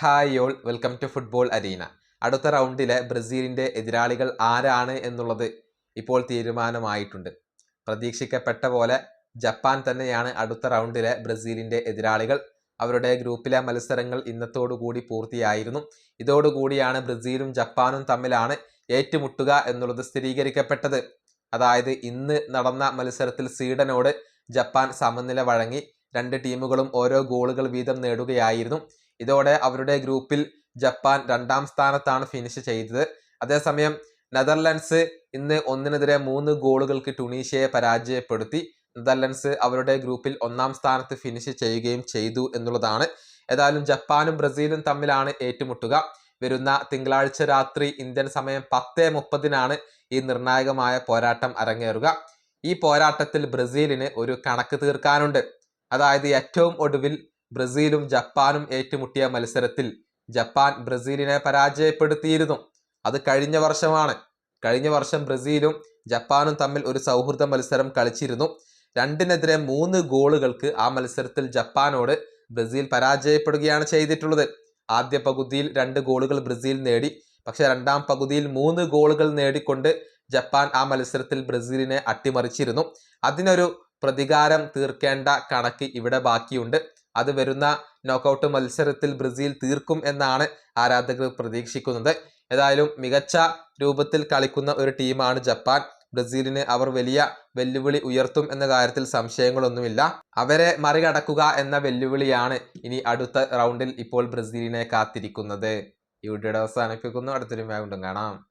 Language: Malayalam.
Hi all, welcome to football arena. അടുത്ത റൗണ്ടിലെ ബ്രസീലിൻ്റെ എതിരാളികൾ ആരാണ് എന്നുള്ളത് ഇപ്പോൾ തീരുമാനമായിട്ടുണ്ട്. പ്രതീക്ഷിക്കപ്പെട്ട പോലെ ജപ്പാൻ തന്നെയാണ് അടുത്ത റൗണ്ടിലെ ബ്രസീലിൻ്റെ എതിരാളികൾ. അവരുടെ ഗ്രൂപ്പിലെ മത്സരങ്ങൾ ഇന്നത്തോടുകൂടി പൂർത്തിയായിരുന്നു. ഇതോടുകൂടിയാണ് ബ്രസീലും ജപ്പാനും തമ്മിലാണ് ഏറ്റുമുട്ടുക എന്നുള്ളത് സ്ഥിരീകരിക്കപ്പെട്ടത്. അതായത് ഇന്ന് നടന്ന മത്സരത്തിൽ സ്വീഡനോട് ജപ്പാൻ സമനില വഴങ്ങി. രണ്ട് ടീമുകളും ഓരോ ഗോളുകൾ വീതം നേടുകയായിരുന്നു. ഇതോടെ അവരുടെ ഗ്രൂപ്പിൽ ജപ്പാൻ 2ാം സ്ഥാനത്താണ് ഫിനിഷ് ചെയ്തത്. അതേസമയം നെതർലൻഡ്സ് ഇന്ന് 1-3 ഗോളുകൾക്ക് ടുണീഷ്യയെ പരാജയപ്പെടുത്തി. നെതർലൻഡ്സ് അവരുടെ ഗ്രൂപ്പിൽ 1ാം സ്ഥാനത്ത് ഫിനിഷ് ചെയ്യുകയും ചെയ്തു എന്നുള്ളതാണ്. ഏതായാലും ജപ്പാനും ബ്രസീലും തമ്മിലാണ് ഏറ്റുമുട്ടുക. വരുന്ന തിങ്കളാഴ്ച രാത്രി ഇന്ത്യൻ സമയം 10:30 ഈ നിർണായകമായ പോരാട്ടം അരങ്ങേറുക. ഈ പോരാട്ടത്തിൽ ബ്രസീലിന് ഒരു കണക്ക് തീർക്കാനുണ്ട്. അതായത് ഏറ്റവും ഒടുവിൽ ബ്രസീലും ജപ്പാനും ഏറ്റുമുട്ടിയ മത്സരത്തിൽ ജപ്പാൻ ബ്രസീലിനെ പരാജയപ്പെടുത്തിയിരുന്നു. അത് കഴിഞ്ഞ വർഷമാണ്. കഴിഞ്ഞ വർഷം ബ്രസീലും ജപ്പാനും തമ്മിൽ ഒരു സൗഹൃദ മത്സരം കളിച്ചിരുന്നു. 2-3 ഗോളുകൾക്ക് ആ മത്സരത്തിൽ ജപ്പാനോട് ബ്രസീൽ പരാജയപ്പെടുകയാണ് ചെയ്തിട്ടുള്ളത്. ആദ്യ പകുതിയിൽ 2 ഗോളുകൾ ബ്രസീൽ നേടി. പക്ഷേ 2ാം പകുതിയിൽ 3 ഗോളുകൾ നേടിക്കൊണ്ട് ജപ്പാൻ ആ മത്സരത്തിൽ ബ്രസീലിനെ അട്ടിമറിച്ചിരുന്നു. അതിനൊരു പ്രതികാരം തീർക്കേണ്ട കണക്ക് ഇവിടെ ബാക്കിയുണ്ട്. അത് വരുന്ന നോക്കൌട്ട് മത്സരത്തിൽ ബ്രസീൽ തീർക്കും എന്നാണ് ആരാധകർ പ്രതീക്ഷിക്കുന്നത്. ഏതായാലും മികച്ച രൂപത്തിൽ കളിക്കുന്ന ഒരു ടീമാണ് ജപ്പാൻ. ബ്രസീലിന് അവർ വലിയ വെല്ലുവിളി ഉയർത്തും എന്ന കാര്യത്തിൽ സംശയങ്ങളൊന്നുമില്ല. അവരെ മറികടക്കുക എന്ന വെല്ലുവിളിയാണ് ഇനി അടുത്ത റൗണ്ടിൽ ഇപ്പോൾ ബ്രസീലിനെ കാത്തിരിക്കുന്നത്. ഈ വീഡിയോയുടെ അവസാനിപ്പിക്കുന്നു. അടുത്തൊരു വീണ്ടും കാണാം.